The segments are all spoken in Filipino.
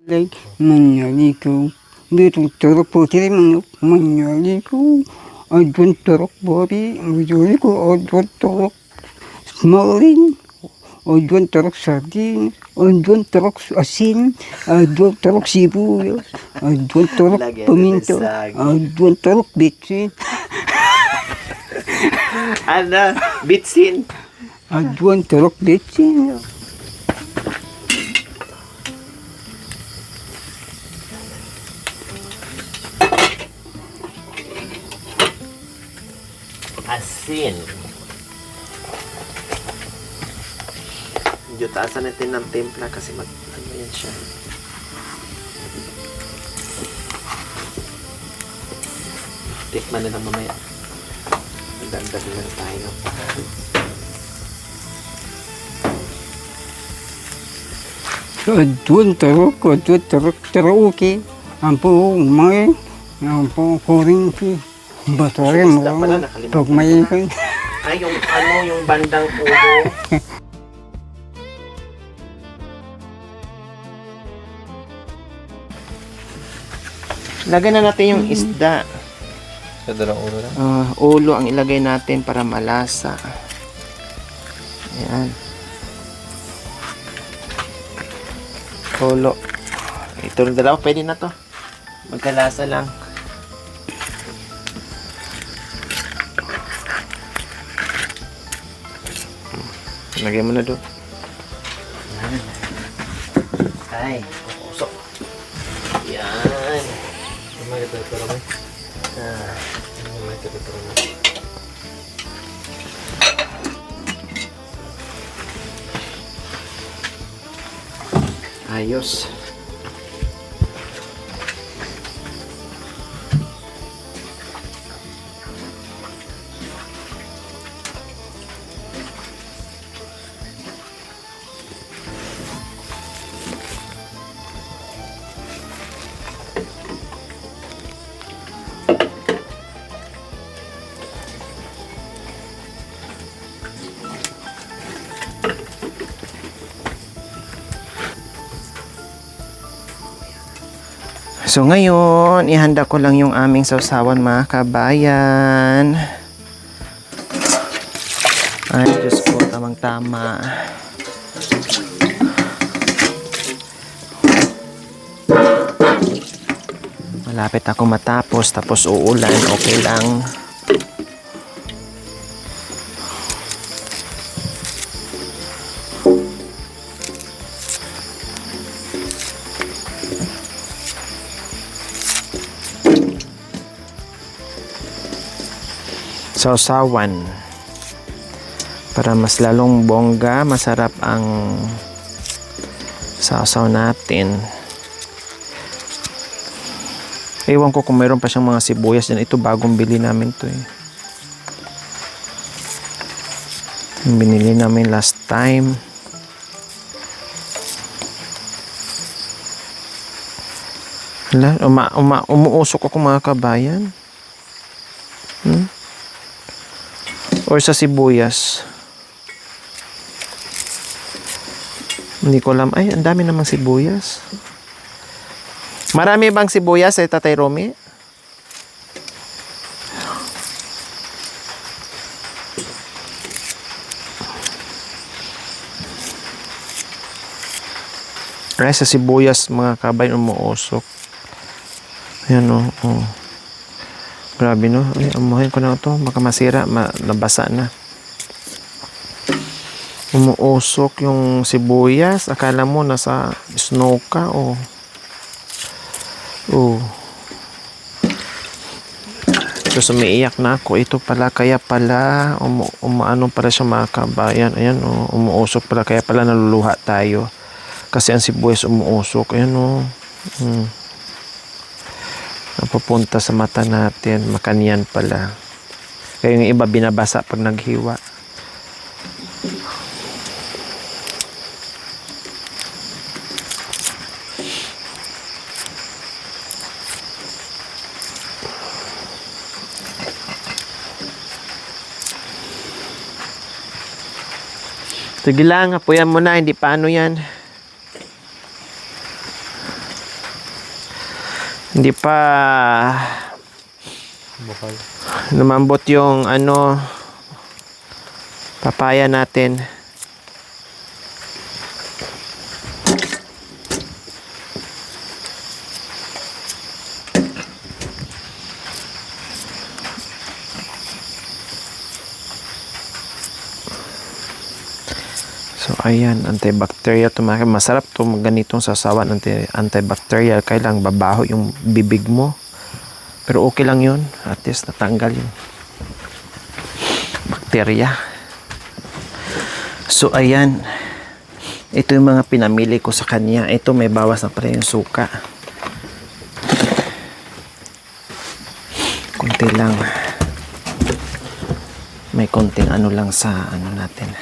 Like, manyaliko, little turok potiri manok, manyaliko, I don't turok body, mujoliko, I don't turok smalling, I don't turok sardine, I don't turok asin, I don't turok sibuyas, I don't turok paminto, I don't turok bitsin, Ano? Bitsin. I don't turok bitsin. Asin. Medyo taasan natin ng timpla kasi ano yan siya. Tikman na lang mamaya. Dagdag lang tayo. Adun turok karaoke, ampo may, ampo koring ki, batorin Isda pala, mo, nakalimutan pag may Ay, yung ano, yung bandang ulo. Lagyan na natin yung isda. Sa dalawang ulo lang. Ulo ang ilagay natin para malasa. Ayan. Ulo. Ito yung dalawa, pwede na to. Magkalasa lang. Lagay mo na doon. Ay, usok. Yan. May katuturo mo. May katuturo mo. Ayos. So ngayon, ihanda ko lang yung aming sausawan mga kabayan. Ay, Diyos ko, tamang-tama. Malapit ako matapos, tapos uulan, okay lang. Sausawan para mas lalong bongga, masarap ang sausaw natin. Ewan ko kung mayroon pa siyang mga sibuyas dyan. Ito bagong bili namin to eh. Yung binili namin last time. Umuusok ako mga kabayan. Or sa sibuyas. Hindi ko alam. Ay, ang dami namang sibuyas. Marami bang sibuyas ay Tatay Romy? Ay, sa sibuyas mga kabayan umuusok. Ayan o. Oh. Grabe no. Ay, amuhin ko na ito. Baka masira. Nabasa na. Umuusok yung sibuyas. Akala mo nasa snow ka o. Oh. So, umiiyak na ako. Ito pala. Kaya pala. Umaano pala siya mga kabayan. Ayan o. Umuusok pala. Kaya pala naluluha tayo. Kasi ang sibuyas umuusok. Ayan o. Napupunta sa mata natin, makanyan pala. Kaya yung iba binabasa pag naghiwa. Sige lang, apuyan mo na, hindi paano yan. Hindi pa Bukal. lumambot yung ano papaya natin. So ayan, antibacterial to. Masarap to ganitong sasawan, antibacterial. Kailang babaho yung bibig mo. Pero okay lang yun. At least natanggal yung bakterya. So ayan, ito yung mga pinamili ko sa kanya. Ito may bawas na pala yung suka. Kunti lang. May konting ano lang sa ano natin.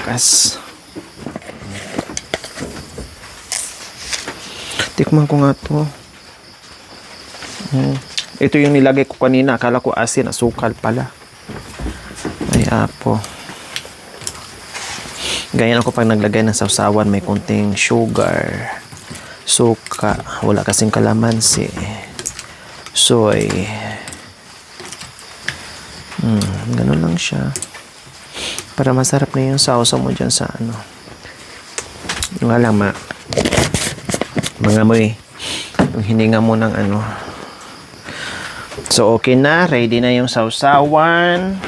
Kas. Tikman ko nga to. Ito yung nilagay ko kanina. Akala ko asin, asukal pala. Ay, apo. Ganyan ako pag naglagay ng sausawan. May konting sugar, suka. Wala kasing kalamansi. Soy. Ganun lang siya. Para masarap na yung sausa mo dyan sa ano. Yung alam, mga moy. Yung hininga mo ng ano. So, okay na. Ready na yung sausawan.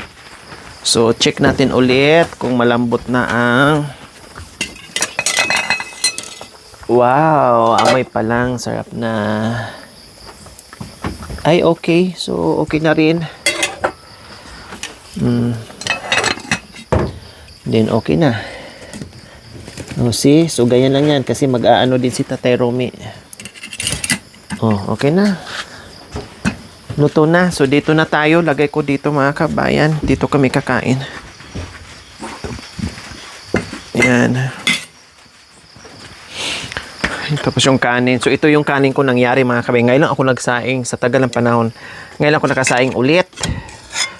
So, check natin ulit kung malambot na ang... Wow! Amoy pa lang. Sarap na. Ay, okay. So, okay na rin. Then, okay na. Oh, see? So, ganyan lang yan. Kasi mag-aano din si Tatay Romy. Oh, okay na. Luto na. So, dito na tayo. Lagay ko dito mga kabayan. Dito kami kakain. Yan. Tapos yung kanin. So, ito yung kanin ko nangyari mga kabayan. Ngayon lang ako nagsaing sa tagal ng panahon. Ngayon lang ako nakasaing ulit.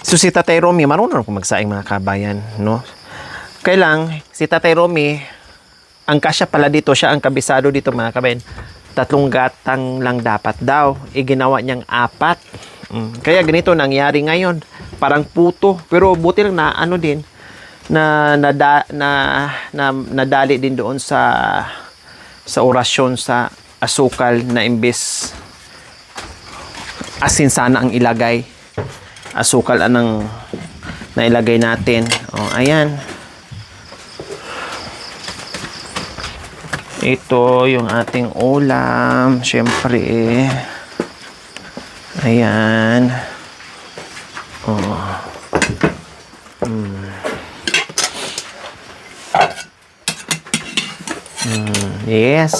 So, si Tatay Romy, marunong ako magsaing mga kabayan, no? Kailang, si Tatay Romy, ang kasya pala dito, siya ang kabisado dito mga kabayan. 3 gatang lang dapat daw. Ginawa niyang 4. Kaya ganito nangyari ngayon. Parang puto. Pero buti lang na ano din, nadali din doon sa orasyon sa asukal na imbes asin sana ang ilagay. Asukal anang nailagay natin. O, ayan. Ito yung ating ulam. Siyempre, ayan. Oh. Yes.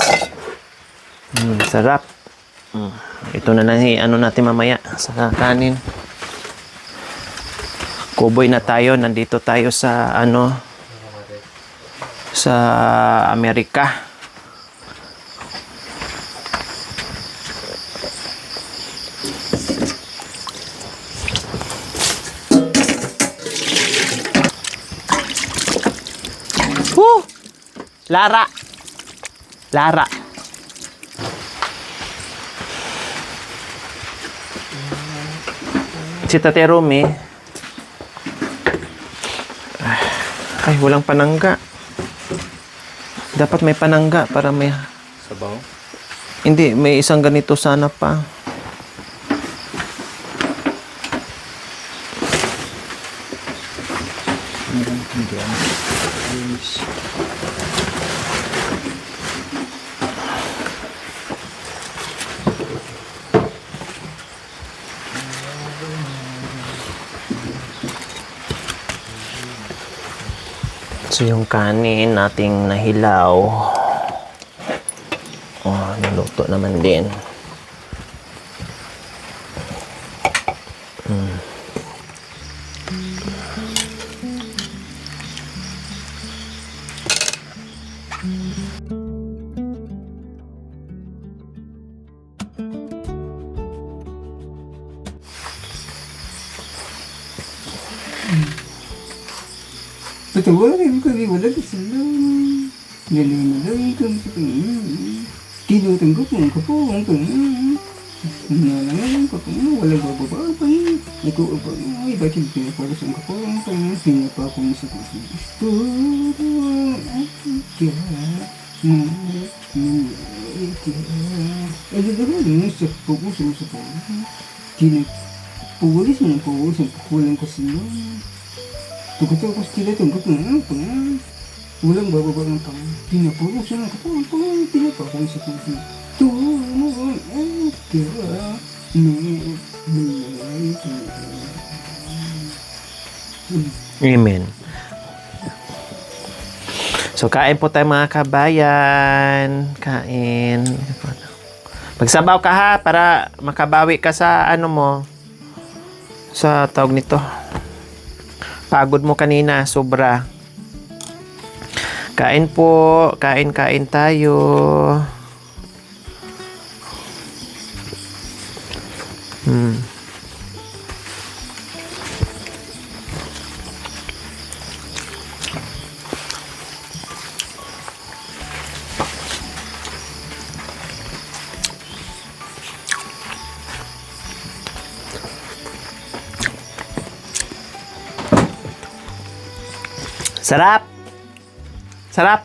Sarap. Ito na lang ano natin mamaya sa kanin. Kuboy na tayo. Nandito tayo sa ano, sa Amerika. Lara. Lara. Si Tatay Romy. Ay, walang panangga. Dapat may panangga para may... Sabaw? Hindi, may isang ganito sana pa. So, yung kanin nating nahilaw. Oh, niluto naman din. Patawarin ko, wala ka sila. Nalimalain ka sa kanya. Tinutanggap mo ka po ang kanya. Nanangalan ka po, wala babababay. Ikaw ba, ay bakit pinapalasan ka po ang kanya. Pinapakong sa kasi. Puro ka. Ay dalawa mo sa pupuso sa po. Puwalis mo po sa pukulang kasi mo. Tukot-tukos sila tanggap na ang pangalan. Walang bababa ng tao. Pinapuro siya ng kapag pinapakong sa puso. Tulungan ang kaya Amen. So, kain po tayo mga kabayan. Kain. Magsabaw ka ha, para makabawi ka sa ano mo. Sa tawag nito. Pagod mo kanina, sobra. Kain po. Kain tayo. Sarap! Sarap!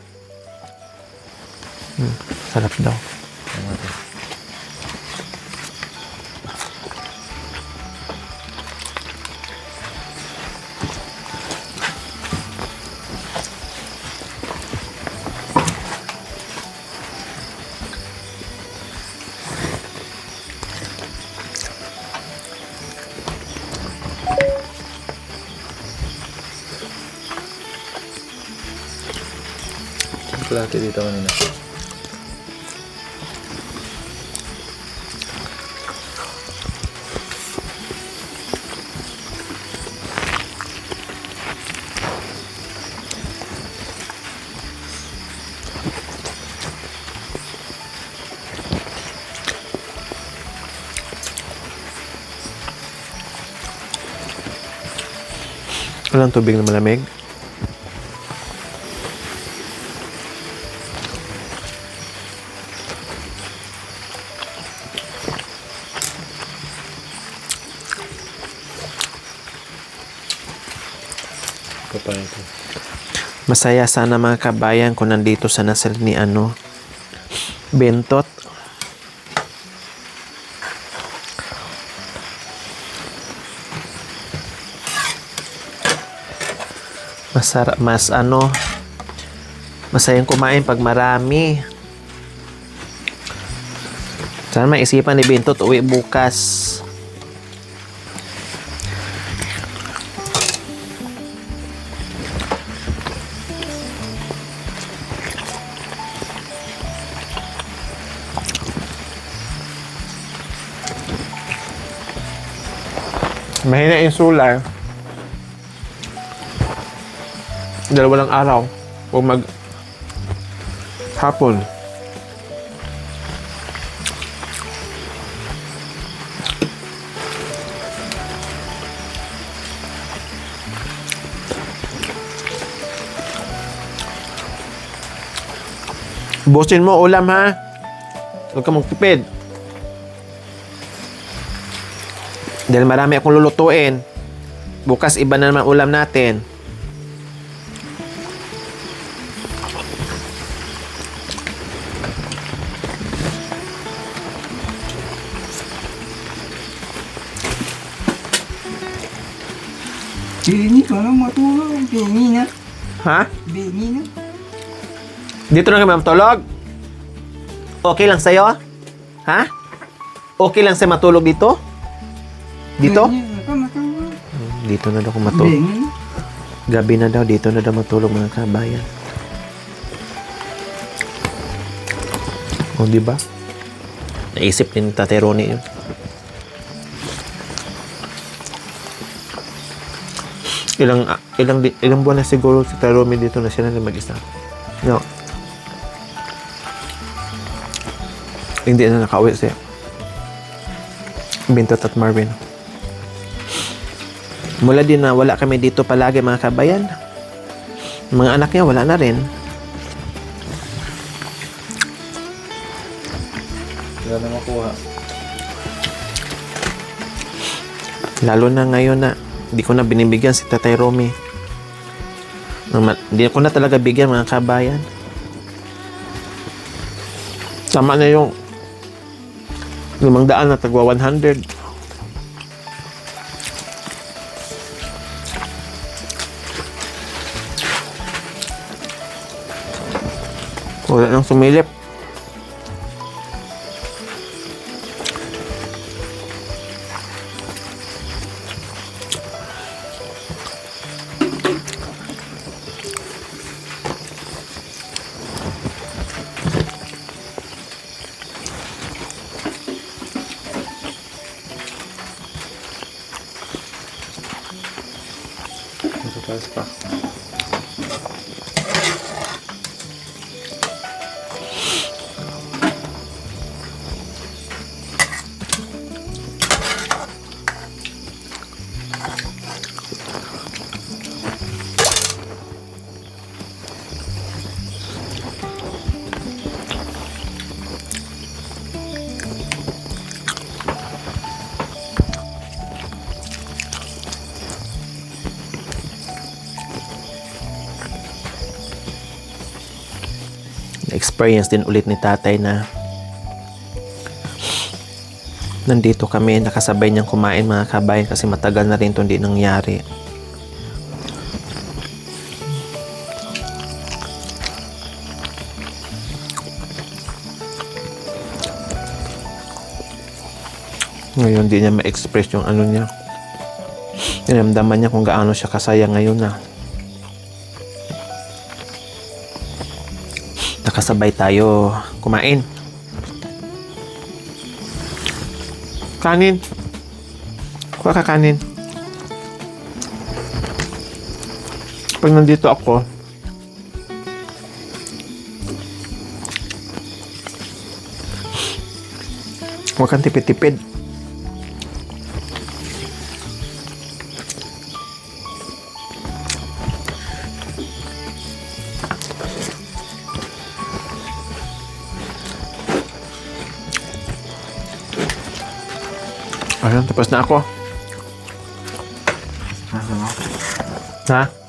Sarap daw. Chocolate dito kanina. Walang tubig na malamig. Paano ito? Masaya sana mga kabayan kung nandito sa nasal ni Bentot. Masayang kumain pag marami. Sana maisipan ni Bentot uwi bukas. Mahina yung solar. Dalawa lang araw. O hapon. Busin mo ulam ha. Huwag ka magtipid. Dahil marami akong lulutuin. Bukas iba na naman ulam natin. Bini ka lang matulog. Bini na. Ha? Bini na. Dito na kami matulog? Okay lang sa'yo? Ha? Okay lang sa'yo matulog dito? Dito? Bini ka matulog. Dito na daw ako matulog. Bini na. Gabi na daw, dito na daw matulog mga kabayan. O, di ba? Naisip din ni Tatay Ronnie yun. Ilang buwan na siguro si Tatay Ronnie dito na siya na mag-isa. No. Hindi na nakauwi siya. Bentot at Marvin. Mula din na wala kami dito palagi mga kabayan. Mga anak niya, wala na rin. Wala na makuha. Lalo na ngayon na hindi ko na binibigyan si Tatay Romy. Hindi ko na talaga bigyan, mga kabayan. Tama na yung 500 na tagwa 100. Wala nang sumilip. Ito taas pa. Experience din ulit ni tatay na nandito kami, nakasabay niyang kumain, mga kabayan, kasi matagal na rin ito hindi nangyari. Ngayon di niya ma-express yung ano niya. Niramdaman niya kung gaano siya kasaya ngayon na nakasabay tayo kumain. Kanin. Kuha ka kanin. Pag nandito ako, huwag kang tipid-tipid. Ayun, tapos na ako. Nasa mo? Ha?